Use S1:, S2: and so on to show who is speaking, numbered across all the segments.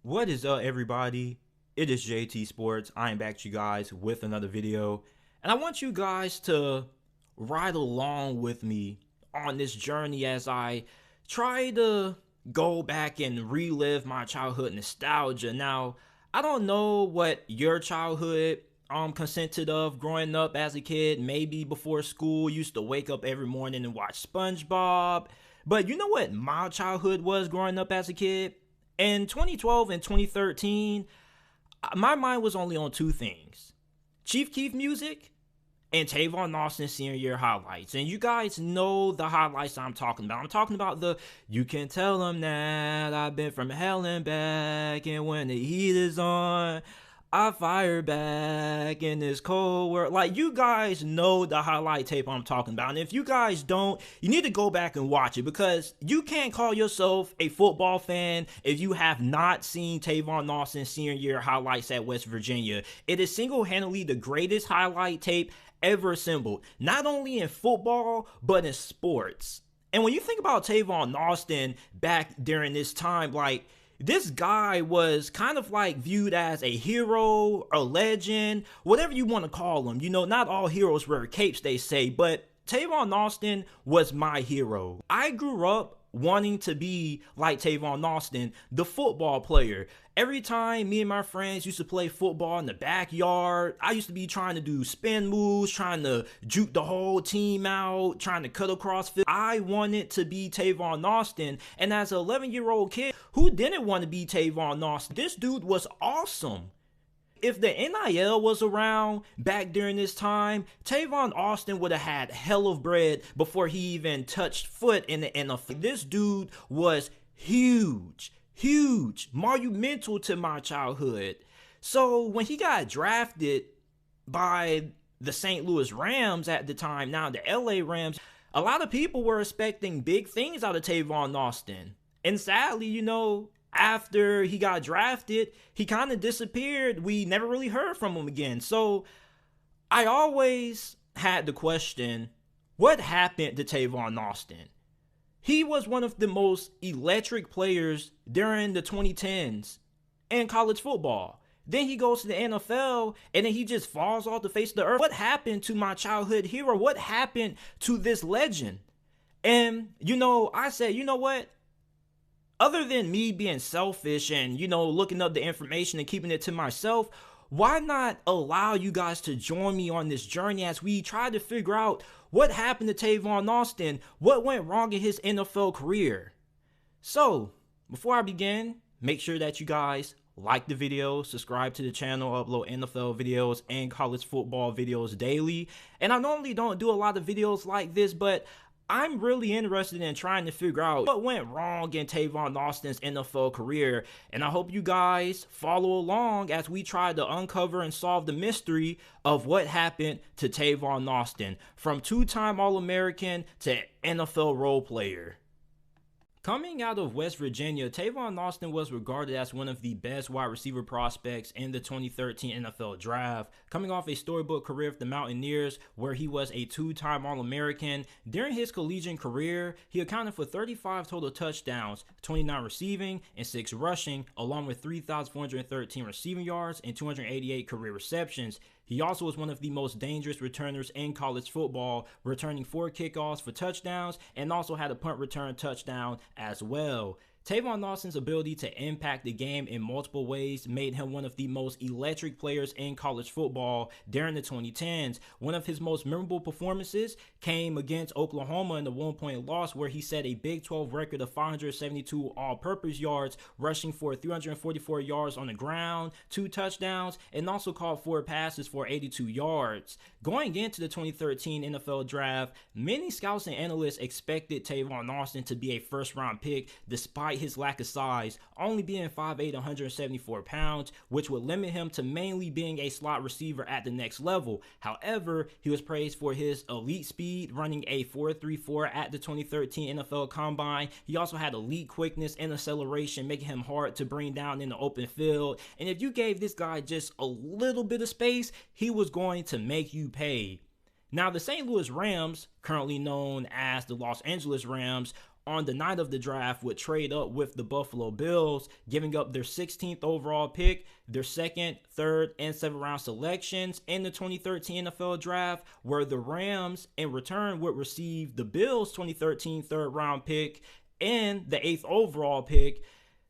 S1: What is up, everybody? It is JT Sports. I am back to you guys with another video, and I want you guys to ride along with me on this journey as I try to go back and relive my childhood nostalgia. Now, I don't know what your childhood consisted of growing up as a kid. Maybe before school, you used to wake up every morning and watch SpongeBob. But you know what my childhood was growing up as a kid? In 2012 and 2013, my mind was only on two things: Chief Keef music and Tavon Austin senior year highlights. And you guys know the highlights I'm talking about. I'm talking about the "You can tell them that I've been from hell and back, and when the heat is on, I fire back in this cold world." Like, you guys know the highlight tape I'm talking about. And if you guys don't, you need to go back and watch it, because you can't call yourself a football fan if you have not seen Tavon Austin's senior year highlights at West Virginia. It is single-handedly the greatest highlight tape ever assembled, not only in football, but in sports. And when you think about Tavon Austin back during this time, like, this guy was kind of like viewed as a hero, a legend, whatever you want to call him. You know, not all heroes wear capes, they say, but Tavon Austin was my hero. I grew up wanting to be like Tavon Austin, the football player. Every time me and my friends used to play football in the backyard, I used to be trying to do spin moves, trying to juke the whole team out, trying to cut across field. I wanted to be Tavon Austin, and as an 11-year-old kid, who didn't want to be Tavon Austin? This dude was awesome. If the NIL was around back during this time, Tavon Austin would have had hell of bread before he even touched foot in the NFL. This dude was huge, monumental to my childhood. So when he got drafted by the St. Louis Rams at the time, now the LA Rams, a lot of people were expecting big things out of Tavon Austin. And sadly, you know, after he got drafted, he kind of disappeared. We never really heard from him again. So I always had the question, what happened to Tavon Austin? He was one of the most electric players during the 2010s in college football. Then he goes to the NFL, and then he just falls off the face of the earth. What happened to my childhood hero? What happened to this legend? And, you know, I said, you know what? Other than me being selfish and, you know, looking up the information and keeping it to myself, why not allow you guys to join me on this journey as we try to figure out what happened to Tavon Austin, what went wrong in his NFL career. So, before I begin, make sure that you guys like the video, subscribe to the channel, upload NFL videos and college football videos daily. And I normally don't do a lot of videos like this, but I'm really interested in trying to figure out what went wrong in Tavon Austin's NFL career, and I hope you guys follow along as we try to uncover and solve the mystery of what happened to Tavon Austin, from two-time All-American to NFL role player. Coming out of West Virginia, Tavon Austin was regarded as one of the best wide receiver prospects in the 2013 NFL Draft, coming off a storybook career with the Mountaineers where he was a two-time All-American. During his collegiate career, he accounted for 35 total touchdowns, 29 receiving, and 6 rushing, along with 3,413 receiving yards and 288 career receptions. He also was one of the most dangerous returners in college football, returning 4 kickoffs for touchdowns and also had a punt return touchdown as well. Tavon Austin's ability to impact the game in multiple ways made him one of the most electric players in college football during the 2010s. One of his most memorable performances came against Oklahoma in the 1-point loss, where he set a Big 12 record of 572 all-purpose yards, rushing for 344 yards on the ground, 2 touchdowns, and also caught 4 passes for 82 yards. Going into the 2013 NFL Draft, many scouts and analysts expected Tavon Austin to be a first-round pick despite his lack of size, only being 5'8", 174 pounds, which would limit him to mainly being a slot receiver at the next level. However, he was praised for his elite speed, running a 4.34 at the 2013 NFL Combine. He also had elite quickness and acceleration, making him hard to bring down in the open field. And if you gave this guy just a little bit of space, he was going to make you pay. Now, the St. Louis Rams, currently known as the Los Angeles Rams, on the night of the draft would trade up with the Buffalo Bills, giving up their 16th overall pick, their 2nd, 3rd, and 7th round selections in the 2013 NFL draft, where the Rams in return would receive the Bills' 2013 3rd round pick and the 8th overall pick,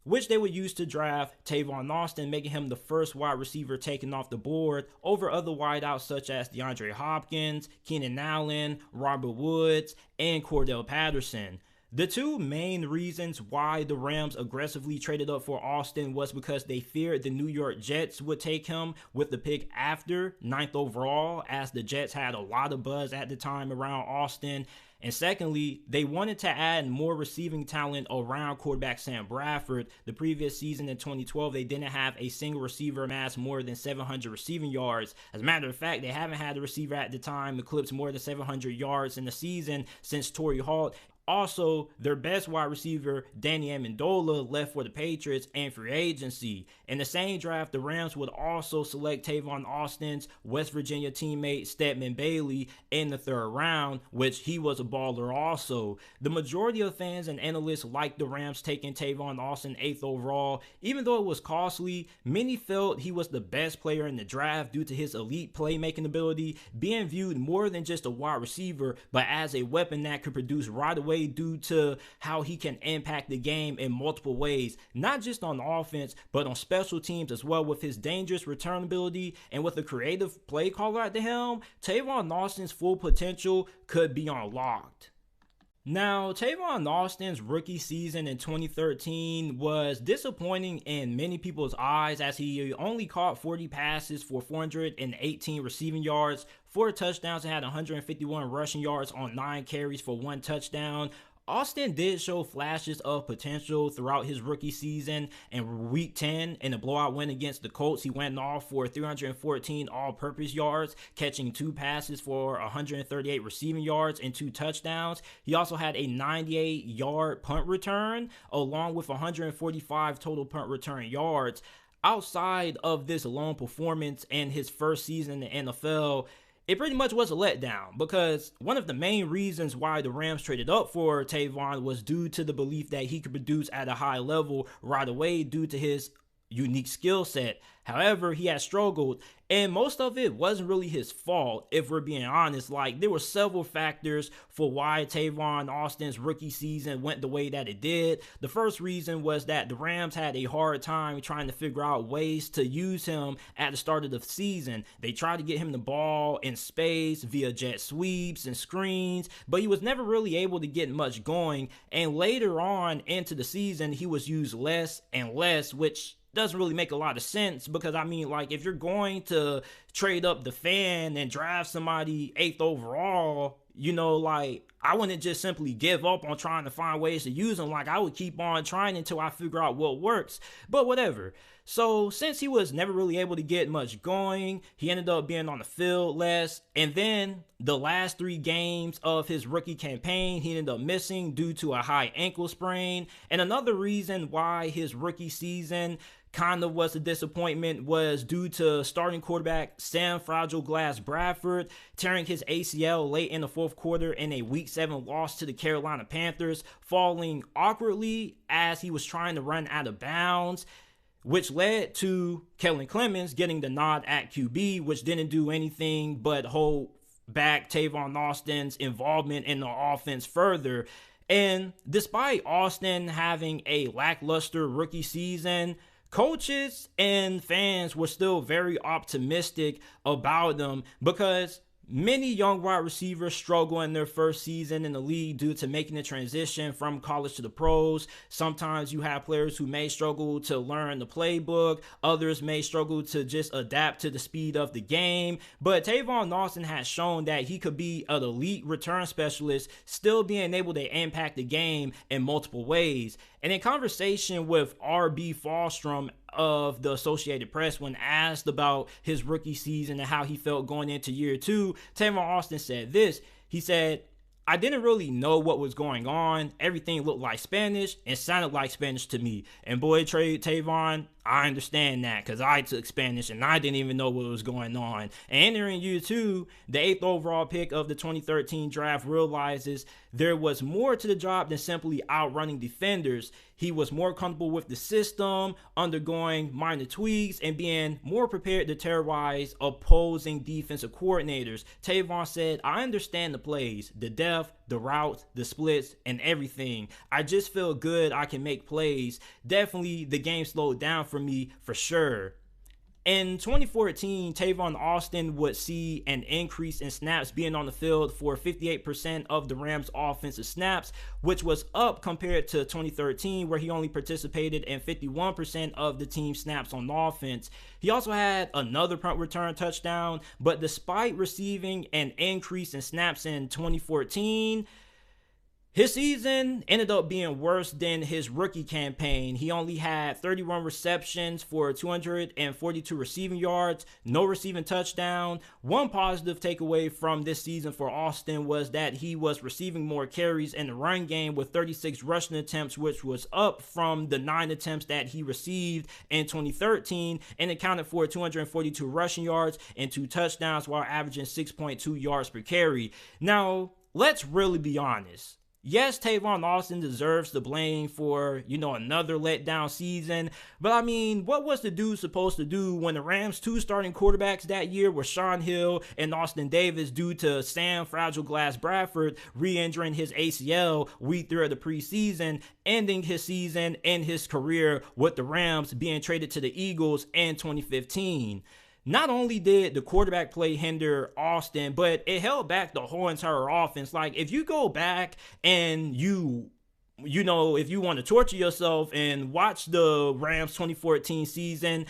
S1: which they would use to draft Tavon Austin, making him the first wide receiver taken off the board over other wideouts such as DeAndre Hopkins, Keenan Allen, Robert Woods, and Cordell Patterson. The two main reasons why the Rams aggressively traded up for Austin was because they feared the New York Jets would take him with the pick after 9th overall, as the Jets had a lot of buzz at the time around Austin. And secondly, they wanted to add more receiving talent around quarterback Sam Bradford. The previous season in 2012, they didn't have a single receiver amass more than 700 receiving yards. As a matter of fact, they haven't had a receiver at the time eclipse more than 700 yards in the season since Torrey Holt. Also, their best wide receiver, Danny Amendola, left for the Patriots and free agency. In the same draft, the Rams would also select Tavon Austin's West Virginia teammate, Stedman Bailey, in the 3rd round, which he was a baller also. The majority of fans and analysts liked the Rams taking Tavon Austin 8th overall. Even though it was costly, many felt he was the best player in the draft due to his elite playmaking ability, being viewed more than just a wide receiver, but as a weapon that could produce right away due to how he can impact the game in multiple ways, not just on offense, but on special teams as well. With his dangerous return ability and with a creative play caller at the helm, Tavon Austin's full potential could be unlocked. Now, Tavon Austin's rookie season in 2013 was disappointing in many people's eyes, as he only caught 40 passes for 418 receiving yards, 4 touchdowns, and had 151 rushing yards on 9 carries for 1 touchdown. Austin did show flashes of potential throughout his rookie season. In week 10, in a blowout win against the Colts, he went off for 314 all-purpose yards, catching 2 passes for 138 receiving yards and 2 touchdowns. He also had a 98-yard punt return, along with 145 total punt return yards. Outside of this lone performance in his first season in the NFL, it pretty much was a letdown, because one of the main reasons why the Rams traded up for Taevon was due to the belief that he could produce at a high level right away due to his unique skill set. However, he had struggled, and most of it wasn't really his fault, if we're being honest. Like, there were several factors for why Tavon Austin's rookie season went the way that it did. The first reason was that the Rams had a hard time trying to figure out ways to use him at the start of the season. They tried to get him the ball in space via jet sweeps and screens, but he was never really able to get much going. And later on into the season, he was used less and less, which doesn't really make a lot of sense, because I mean, like, if you're going to trade up the fan and draft somebody 8th overall, you know, like, I wouldn't just simply give up on trying to find ways to use them. Like, I would keep on trying until I figure out what works, but whatever. So since he was never really able to get much going, he ended up being on the field less. And then the last 3 games of his rookie campaign, he ended up missing due to a high ankle sprain. And another reason why his rookie season kind of was a disappointment was due to starting quarterback Sam Fragile Glass Bradford tearing his ACL late in the 4th quarter in a Week 7 loss to the Carolina Panthers, falling awkwardly as he was trying to run out of bounds, which led to Kellen Clemens getting the nod at QB, which didn't do anything but hold back Tavon Austin's involvement in the offense further. And despite Austin having a lackluster rookie season, coaches and fans were still very optimistic about them, because many young wide receivers struggle in their first season in the league due to making the transition from college to the pros. Sometimes you have players who may struggle to learn the playbook. Others may struggle to just adapt to the speed of the game. But Tavon Austin has shown that he could be an elite return specialist, still being able to impact the game in multiple ways. And in conversation with R.B. Fallstrom of the Associated Press, when asked about his rookie season and how he felt going into year 2, Tavon Austin said this. He said, "I didn't really know what was going on. Everything looked like Spanish and sounded like Spanish to me. And boy, Tavon, I understand that because I took Spanish and I didn't even know what was going on. And entering year two, the 8th overall pick of the 2013 draft realizes there was more to the job than simply outrunning defenders. He was more comfortable with the system, undergoing minor tweaks, and being more prepared to terrorize opposing defensive coordinators. Taevon said, I understand the plays, the depth, the routes, the splits, and everything. I just feel good I can make plays. Definitely the game slowed down for me for sure. In 2014, Tavon Austin would see an increase in snaps being on the field for 58% of the Rams' offensive snaps, which was up compared to 2013, where he only participated in 51% of the team's snaps on offense. He also had another punt return touchdown, but despite receiving an increase in snaps in 2014, his season ended up being worse than his rookie campaign. He only had 31 receptions for 242 receiving yards, no receiving touchdown. One positive takeaway from this season for Austin was that he was receiving more carries in the run game with 36 rushing attempts, which was up from the 9 attempts that he received in 2013, and accounted for 242 rushing yards and 2 touchdowns while averaging 6.2 yards per carry. Now, let's really be honest. Yes, Tavon Austin deserves the blame for, another letdown season. But I mean, what was the dude supposed to do when the Rams' 2 starting quarterbacks that year were Sean Hill and Austin Davis due to Sam Fragile Glass Bradford re-injuring his ACL week 3 of the preseason, ending his season and his career with the Rams being traded to the Eagles in 2015. Not only did the quarterback play hinder Austin, but it held back the whole entire offense. Like, if you go back and if you want to torture yourself and watch the Rams 2014 season,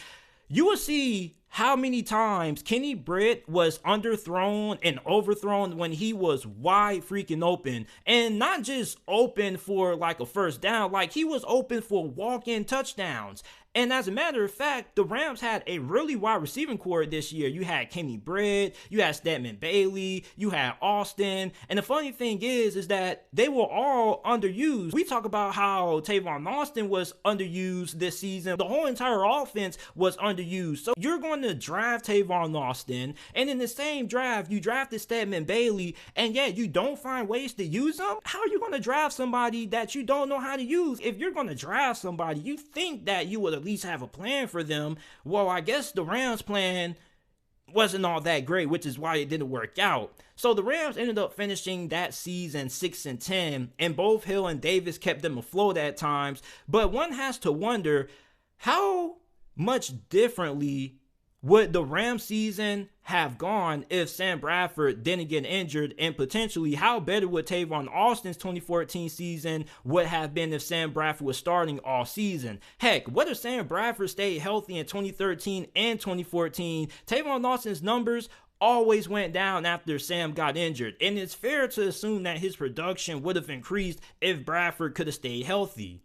S1: you will see how many times Kenny Britt was underthrown and overthrown when he was wide freaking open. And not just open for like a first down, like he was open for walk-in touchdowns. And as a matter of fact, the Rams had a really wide receiving core this year. You had Kenny Britt, you had Stedman Bailey, you had Austin. And the funny thing is that they were all underused. We talk about how Tavon Austin was underused this season. The whole entire offense was underused. So you're going to draft Tavon Austin, and in the same draft, you drafted Stedman Bailey, and yet you don't find ways to use them? How are you going to draft somebody that you don't know how to use? If you're going to draft somebody, you think that you would at least have a plan for them. Well, I guess the Rams' plan wasn't all that great, which is why it didn't work out. So the Rams ended up finishing that season 6-10, and both Hill and Davis kept them afloat at times. But one has to wonder, how much differently would the Rams season have gone if Sam Bradford didn't get injured, and potentially how better would Tavon Austin's 2014 season would have been if Sam Bradford was starting all season? Heck, what if Sam Bradford stayed healthy in 2013 and 2014? Tavon Austin's numbers always went down after Sam got injured, and it's fair to assume that his production would have increased if Bradford could have stayed healthy.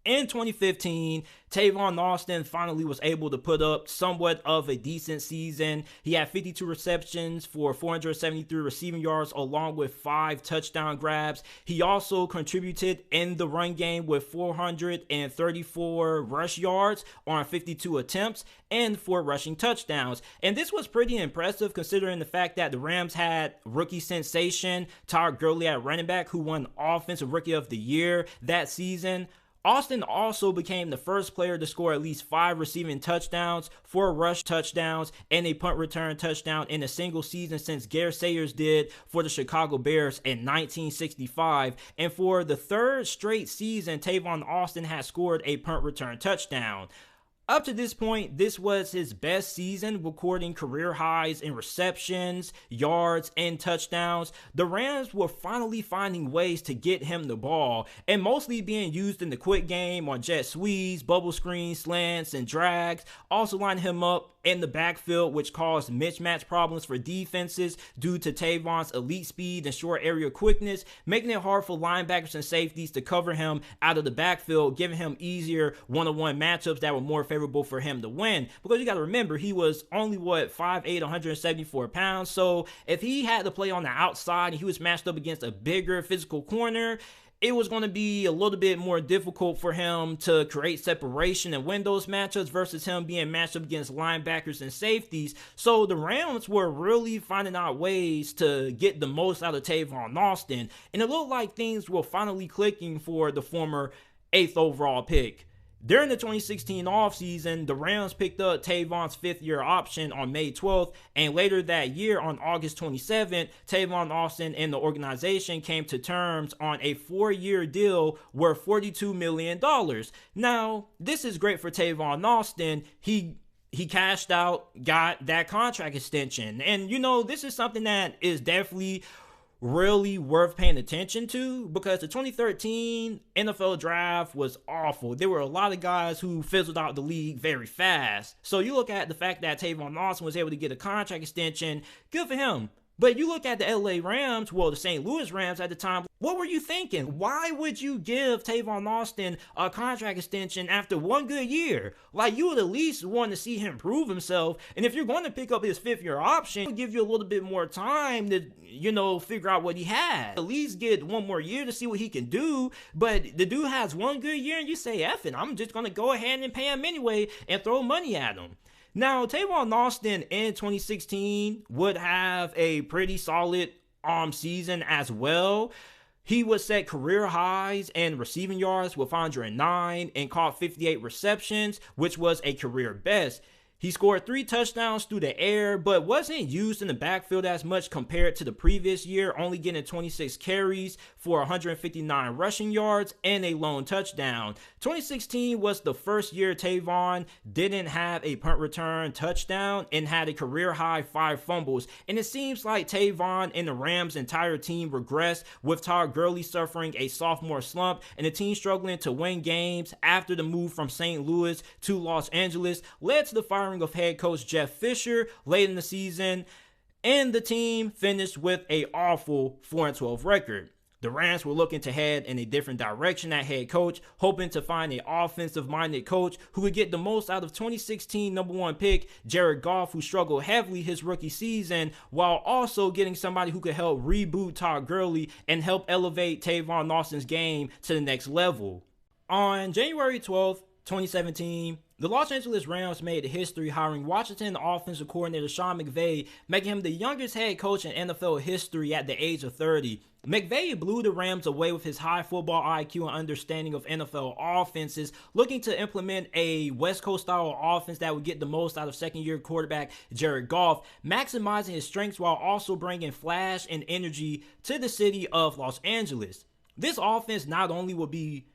S1: In 2015, Tavon Austin finally was able to put up somewhat of a decent season. He had 52 receptions for 473 receiving yards along with 5 touchdown grabs. He also contributed in the run game with 434 rush yards on 52 attempts and 4 rushing touchdowns. And this was pretty impressive considering the fact that the Rams had rookie sensation Todd Gurley at running back, who won Offensive Rookie of the Year that season. Austin also became the first player to score at least 5 receiving touchdowns, 4 rush touchdowns, and a punt return touchdown in a single season since Gary Sayers did for the Chicago Bears in 1965. And for the 3rd straight season, Tavon Austin has scored a punt return touchdown. Up to this point, this was his best season, recording career highs in receptions, yards, and touchdowns. The Rams were finally finding ways to get him the ball, and mostly being used in the quick game on jet sweeps, bubble screens, slants, and drags. Also line him up in the backfield, which caused mismatch problems for defenses due to Tavon's elite speed and short area quickness, making it hard for linebackers and safeties to cover him out of the backfield, giving him easier one-on-one matchups that were more favorable for him to win. Because you got to remember, he was only 5'8", 174 pounds. So if he had to play on the outside and he was matched up against a bigger physical corner, it was going to be a little bit more difficult for him to create separation and win those matchups versus him being matched up against linebackers and safeties. So the Rams were really finding out ways to get the most out of Tavon Austin, and it looked like things were finally clicking for the former 8th overall pick. During the 2016 offseason, the Rams picked up Tavon's 5th-year option on May 12th, and later that year on August 27th, Tavon Austin and the organization came to terms on a 4-year deal worth $42 million. Now, this is great for Tavon Austin. He cashed out, got that contract extension, and this is something that is definitely really worth paying attention to, because the 2013 NFL draft was awful. There were a lot of guys who fizzled out the league very fast. So you look at the fact that Tavon Austin was able to get a contract extension, good for him. But you look at the LA Rams, well, the St. Louis Rams at the time, what were you thinking? Why would you give Tavon Austin a contract extension after one good year? Like, you would at least want to see him prove himself. And if you're going to pick up his 5th-year option, it'll give you a little bit more time to, figure out what he has. At least get one more year to see what he can do. But the dude has one good year and you say, F it, I'm just going to go ahead and pay him anyway and throw money at him. Now, Tavon Austin in 2016 would have a pretty solid season as well. He would set career highs in receiving yards with 509 and caught 58 receptions, which was a career best. He scored 3 touchdowns through the air, but wasn't used in the backfield as much compared to the previous year, only getting 26 carries for 159 rushing yards and a lone touchdown. 2016 was the first year Taevon didn't have a punt return touchdown and had a career high 5 fumbles. And it seems like Taevon and the Rams' entire team regressed, with Todd Gurley suffering a sophomore slump and the team struggling to win games after the move from St. Louis to Los Angeles led to the firing of head coach Jeff Fisher late in the season, and the team finished with an awful 4-12 record. The Rams were looking to head in a different direction at head coach, hoping to find an offensive-minded coach who could get the most out of 2016 number 1 pick Jared Goff, who struggled heavily his rookie season, while also getting somebody who could help reboot Todd Gurley and help elevate Tavon Austin's game to the next level. On January 12th, 2017, the Los Angeles Rams made history hiring Washington offensive coordinator Sean Mcvay, making him the youngest head coach in NFL history at the age of 30. Mcvay blew the Rams away with his high football IQ and understanding of NFL offenses, looking to implement a West Coast style offense that would get the most out of second-year quarterback Jared Goff, maximizing his strengths while also bringing flash and energy to the city of Los Angeles. This offense not only will be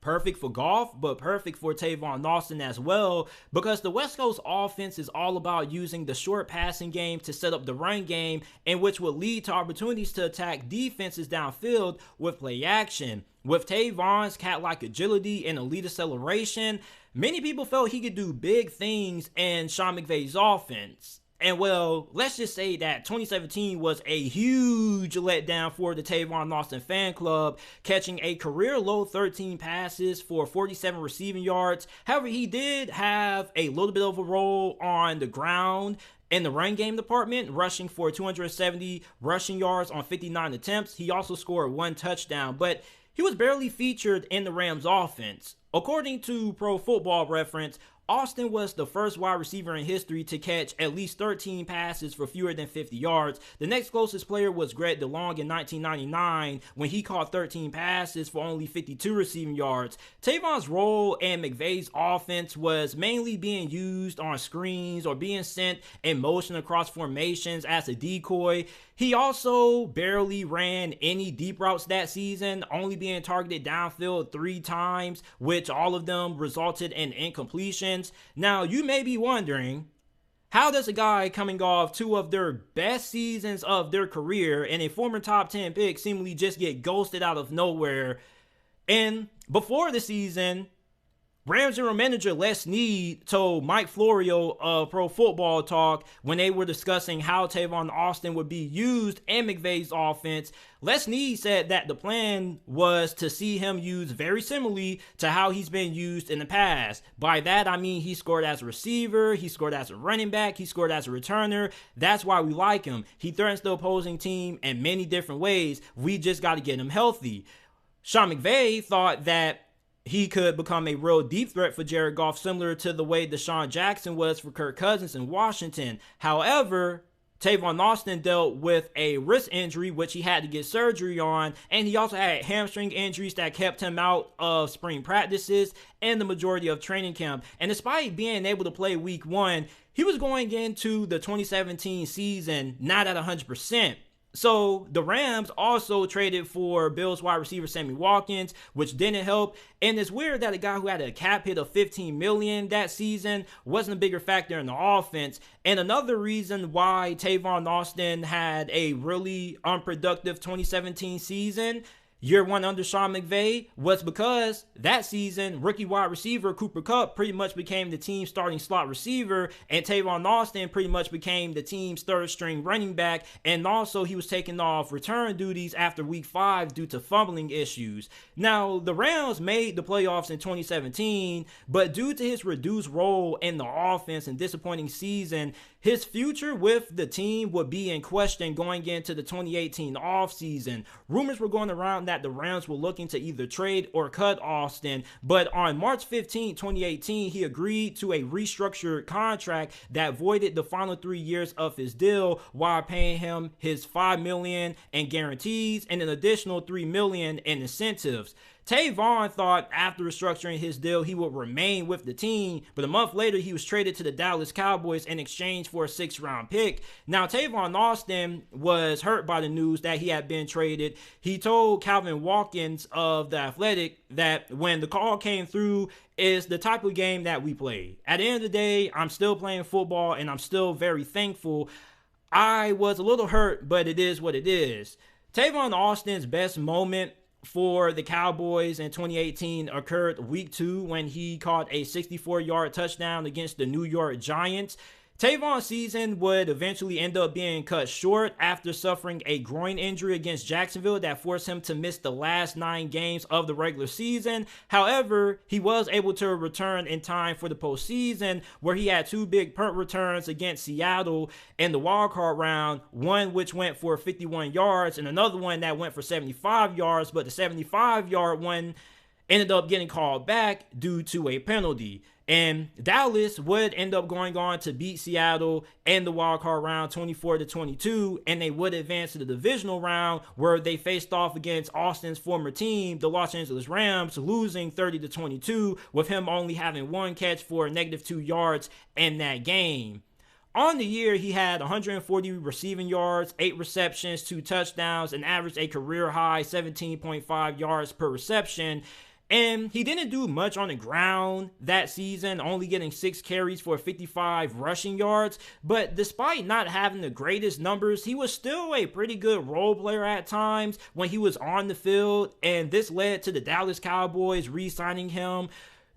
S1: perfect for Goff, but perfect for Tavon Austin as well, because the West Coast offense is all about using the short passing game to set up the run game, and which will lead to opportunities to attack defenses downfield with play action. With Tavon's cat-like agility and elite acceleration, many people felt he could do big things in Sean McVay's offense. And well, let's just say that 2017 was a huge letdown for the Tavon Austin fan club, catching a career low 13 passes for 47 receiving yards. However, he did have a little bit of a role on the ground in the run game department, rushing for 270 rushing yards on 59 attempts. He also scored 1 touchdown, but he was barely featured in the Rams offense. According to Pro Football Reference, Austin was the first wide receiver in history to catch at least 13 passes for fewer than 50 yards. The next closest player was Greg DeLong in 1999 when he caught 13 passes for only 52 receiving yards. Tavon's role in McVay's offense was mainly being used on screens or being sent in motion across formations as a decoy. He also barely ran any deep routes that season, only being targeted downfield 3 times, which all of them resulted in incompletions. Now, you may be wondering, how does a guy coming off 2 of their best seasons of their career and a former top 10 pick seemingly just get ghosted out of nowhere? And before the season, Rams general manager Les Snead told Mike Florio of Pro Football Talk when they were discussing how Tavon Austin would be used in McVay's offense. Les Snead said that the plan was to see him used very similarly to how he's been used in the past. By that, I mean he scored as a receiver, he scored as a running back, he scored as a returner. That's why we like him. He threatens the opposing team in many different ways. We just got to get him healthy. Sean McVay thought that he could become a real deep threat for Jared Goff, similar to the way Deshaun Jackson was for Kirk Cousins in Washington. However, Tavon Austin dealt with a wrist injury, which he had to get surgery on, and he also had hamstring injuries that kept him out of spring practices and the majority of training camp. And despite being able to play week 1, he was going into the 2017 season not at 100%. So the Rams also traded for Bills wide receiver Sammy Watkins, which didn't help. And it's weird that a guy who had a cap hit of $15 million that season wasn't a bigger factor in the offense. And another reason why Tavon Austin had a really unproductive 2017 season, year 1 under Sean McVay, was because that season, rookie wide receiver Cooper Kupp pretty much became the team's starting slot receiver, and Tavon Austin pretty much became the team's third string running back, and also he was taking off return duties after week 5 due to fumbling issues. Now, the Rams made the playoffs in 2017, but due to his reduced role in the offense and disappointing season, his future with the team would be in question going into the 2018 offseason. Rumors were going around that the Rams were looking to either trade or cut Austin, but on March 15, 2018, he agreed to a restructured contract that voided the final 3 years of his deal while paying him his $5 million in guarantees and an additional $3 million in incentives. Taevon thought after restructuring his deal he would remain with the team, but a month later he was traded to the Dallas Cowboys in exchange for a 6th-round pick. Now, Tavon Austin was hurt by the news that he had been traded. He told Calvin Watkins of The Athletic that when the call came through, it's the type of game that we play. At the end of the day, I'm still playing football and I'm still very thankful. I was a little hurt, but it is what it is. Tavon Austin's best moment for the Cowboys in 2018 occurred week 2 when he caught a 64-yard touchdown against the New York Giants. Taevon's season would eventually end up being cut short after suffering a groin injury against Jacksonville that forced him to miss the last 9 games of the regular season. However, he was able to return in time for the postseason, where he had 2 big punt returns against Seattle in the wildcard round, one which went for 51 yards and another one that went for 75 yards, but the 75-yard one ended up getting called back due to a penalty. And Dallas would end up going on to beat Seattle in the wildcard round 24-22, and they would advance to the divisional round where they faced off against Austin's former team, the Los Angeles Rams, losing 30-22, with him only having 1 catch for -2 yards in that game. On the year, he had 140 receiving yards, 8 receptions, 2 touchdowns, and averaged a career-high 17.5 yards per reception. And he didn't do much on the ground that season, only getting 6 carries for 55 rushing yards. But despite not having the greatest numbers, he was still a pretty good role player at times when he was on the field. And this led to the Dallas Cowboys re-signing him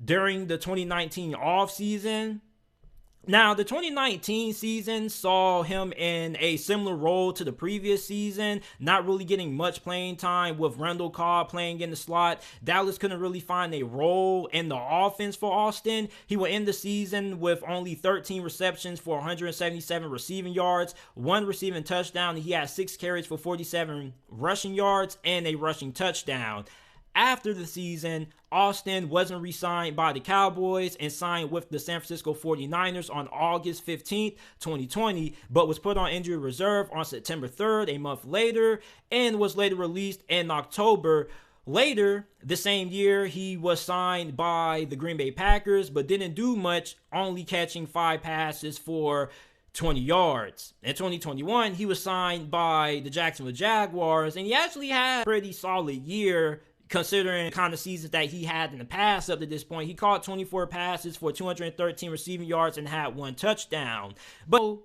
S1: during the 2019 offseason. Now, the 2019 season saw him in a similar role to the previous season, not really getting much playing time with Randall Cobb playing in the slot. Dallas couldn't really find a role in the offense for Austin. He would end the season with only 13 receptions for 177 receiving yards, 1 receiving touchdown. He had 6 carries for 47 rushing yards and a rushing touchdown. After the season, Austin wasn't re-signed by the Cowboys and signed with the San Francisco 49ers on August 15th, 2020, but was put on injury reserve on September 3rd, a month later, and was later released in October. Later, the same year, he was signed by the Green Bay Packers, but didn't do much, only catching 5 passes for 20 yards. In 2021, he was signed by the Jacksonville Jaguars, and he actually had a pretty solid year considering the kind of seasons that he had in the past up to this point. He caught 24 passes for 213 receiving yards and had 1 touchdown. But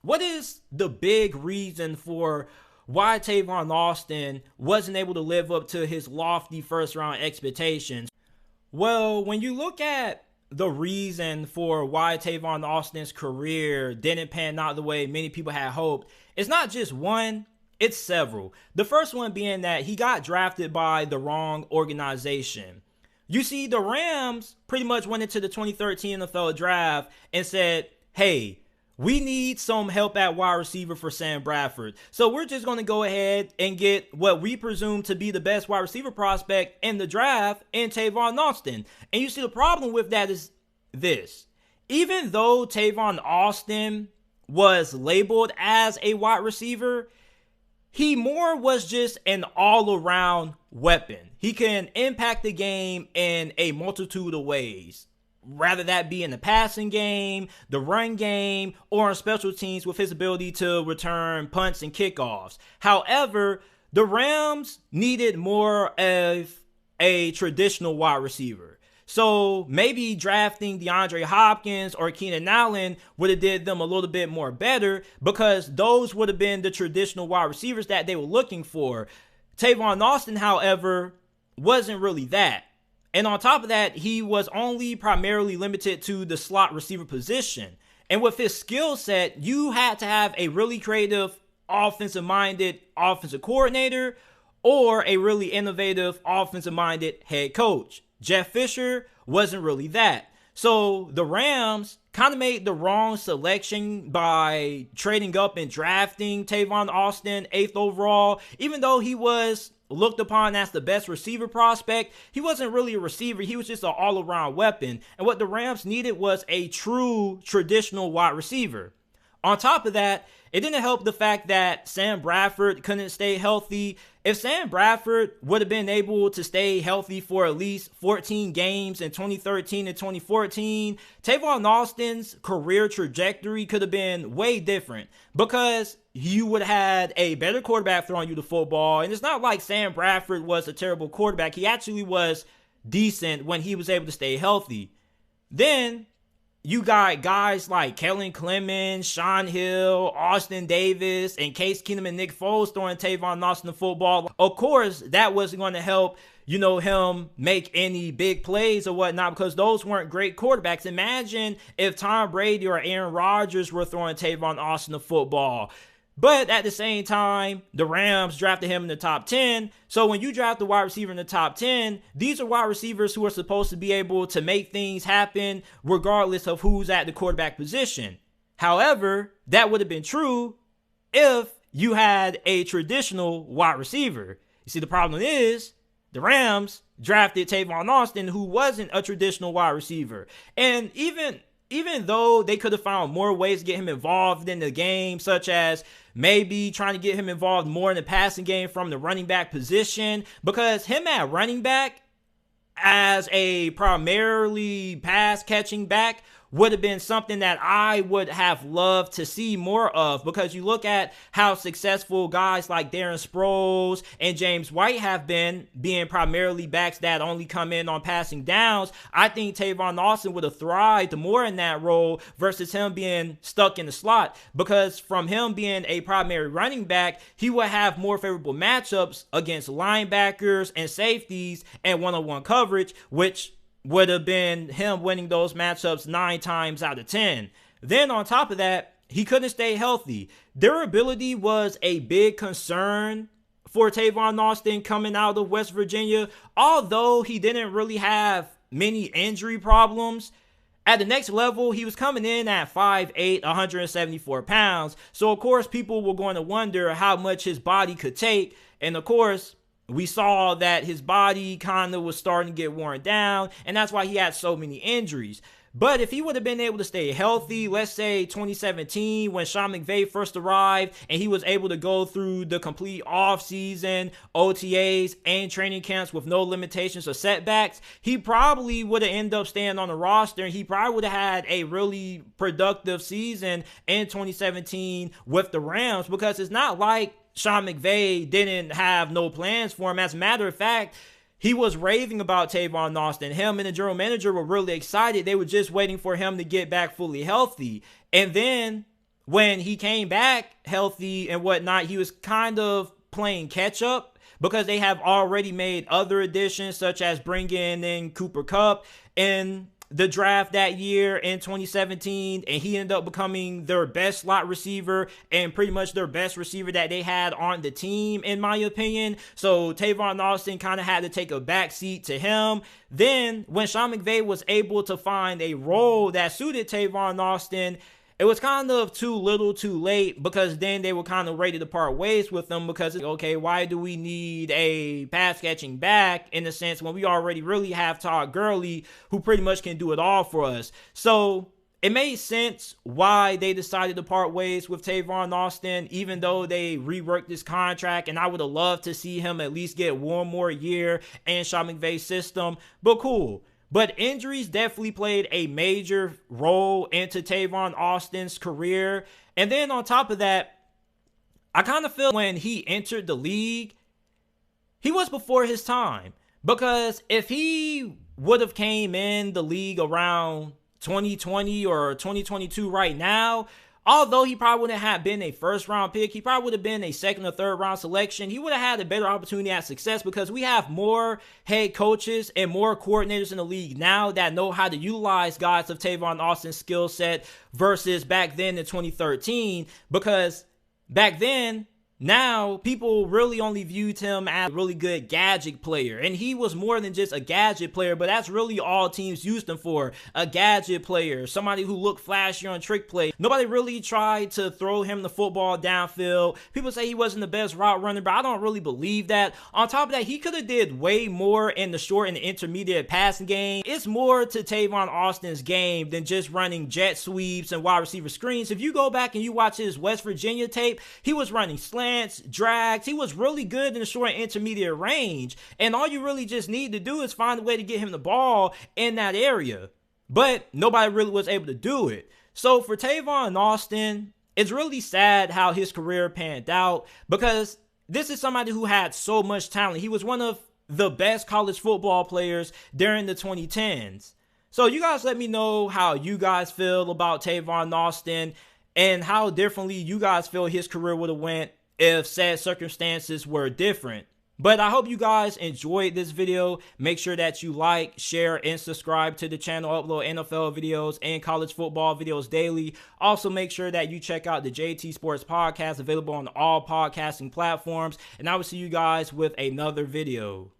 S1: what is the big reason for why Tavon Austin wasn't able to live up to his lofty first-round expectations? Well, when you look at the reason for why Tavon Austin's career didn't pan out the way many people had hoped, it's not just one, it's several. The first one being that he got drafted by the wrong organization. You see, the Rams pretty much went into the 2013 NFL draft and said, hey, we need some help at wide receiver for Sam Bradford. So we're just going to go ahead and get what we presume to be the best wide receiver prospect in the draft in Tavon Austin. And you see, the problem with that is this. Even though Tavon Austin was labeled as a wide receiver, he more was just an all-around weapon. He can impact the game in a multitude of ways, rather that be in the passing game, the run game, or on special teams with his ability to return punts and kickoffs. However, the Rams needed more of a traditional wide receiver. So maybe drafting DeAndre Hopkins or Keenan Allen would have did them a little bit more better, because those would have been the traditional wide receivers that they were looking for. Tavon Austin, however, wasn't really that. And on top of that, he was only primarily limited to the slot receiver position. And with his skill set, you had to have a really creative, offensive-minded offensive coordinator or a really innovative, offensive-minded head coach. Jeff Fisher wasn't really that. So the Rams kind of made the wrong selection by trading up and drafting Tavon Austin 8th overall. Even though he was looked upon as the best receiver prospect, he wasn't really a receiver. He was just an all-around weapon. And what the Rams needed was a true traditional wide receiver. On top of that, it didn't help the fact that Sam Bradford couldn't stay healthy. If Sam Bradford would have been able to stay healthy for at least 14 games in 2013 and 2014, Tavon Austin's career trajectory could have been way different, because you would have had a better quarterback throwing you the football. And it's not like Sam Bradford was a terrible quarterback. He actually was decent when he was able to stay healthy. Then you got guys like Kellen Clemens, Sean Hill, Austin Davis, and Case Keenum and Nick Foles throwing Tavon Austin the football. Of course, that wasn't going to help, him make any big plays or whatnot, because those weren't great quarterbacks. Imagine if Tom Brady or Aaron Rodgers were throwing Tavon Austin the football. But at the same time, the Rams drafted him in the top 10. So when you draft a wide receiver in the top 10, these are wide receivers who are supposed to be able to make things happen regardless of who's at the quarterback position. However, that would have been true if you had a traditional wide receiver. You see, the problem is the Rams drafted Tavon Austin, who wasn't a traditional wide receiver. And even though they could have found more ways to get him involved in the game, such as maybe trying to get him involved more in the passing game from the running back position, because him at running back as a primarily pass catching back would have been something that I would have loved to see more of, because you look at how successful guys like Darren Sproles and James White have been, being primarily backs that only come in on passing downs. I think Tavon Austin would have thrived more in that role versus him being stuck in the slot, because from him being a primary running back, he would have more favorable matchups against linebackers and safeties and one-on-one coverage, which would have been him winning those matchups 9 times out of 10. Then on top of that, he couldn't stay healthy. Durability was a big concern for Tavon Austin coming out of West Virginia. Although he didn't really have many injury problems, at the next level, he was coming in at 5'8", 174 pounds. So, of course, people were going to wonder how much his body could take. And, of course, we saw that his body kind of was starting to get worn down, and that's why he had so many injuries. But if he would have been able to stay healthy, let's say 2017 when Sean McVay first arrived and he was able to go through the complete offseason, OTAs, and training camps with no limitations or setbacks, he probably would have ended up staying on the roster, and he probably would have had a really productive season in 2017 with the Rams, because it's not like Sean McVay didn't have no plans for him. As a matter of fact, he was raving about Tavon Austin. Him and the general manager were really excited. They were just waiting for him to get back fully healthy. And then when he came back healthy and whatnot, he was kind of playing catch up, because they have already made other additions, such as bringing in Cooper Kupp in the draft that year in 2017, and he ended up becoming their best slot receiver and pretty much their best receiver that they had on the team, in my opinion. So Tavon Austin kind of had to take a backseat to him. Then when Sean McVay was able to find a role that suited Tavon Austin, it was kind of too little too late, because then they were kind of ready to part ways with him, because, okay, why do we need a pass catching back in a sense when we already really have Todd Gurley, who pretty much can do it all for us? So it made sense why they decided to part ways with Tavon Austin, even though they reworked his contract, and I would have loved to see him at least get one more year in Sean McVay's system, but cool. But injuries definitely played a major role into Tavon Austin's career. And then on top of that, I kind of feel when he entered the league, he was before his time. Because if he would have came in the league around 2020 or 2022 right now, although he probably wouldn't have been a first round pick, he probably would have been a second or third round selection. He would have had a better opportunity at success, because we have more head coaches and more coordinators in the league now that know how to utilize guys of Tavon Austin's skill set versus back then in 2013. Because back then, now people really only viewed him as a really good gadget player, and he was more than just a gadget player, but that's really all teams used him for, a gadget player, somebody who looked flashy on trick play. Nobody really tried to throw him the football downfield. People say he wasn't the best route runner, but I don't really believe that. On top of that, he could have did way more in the short and intermediate passing game. It's more to Tavon Austin's game than just running jet sweeps and wide receiver screens. If you go back and you watch his West Virginia tape, he was running slants, drags. He was really good in the short and intermediate range, and all you really just need to do is find a way to get him the ball in that area. But nobody really was able to do it. So for Tavon Austin, it's really sad how his career panned out, because this is somebody who had so much talent. He was one of the best college football players during the 2010s. So you guys let me know how you guys feel about Tavon Austin, and how differently you guys feel his career would have went if said circumstances were different. But I hope you guys enjoyed this video. Make sure that you like, share, and subscribe to the channel. I upload NFL videos and college football videos daily. Also, make sure that you check out the JT Sports Podcast, available on all podcasting platforms. And I will see you guys with another video.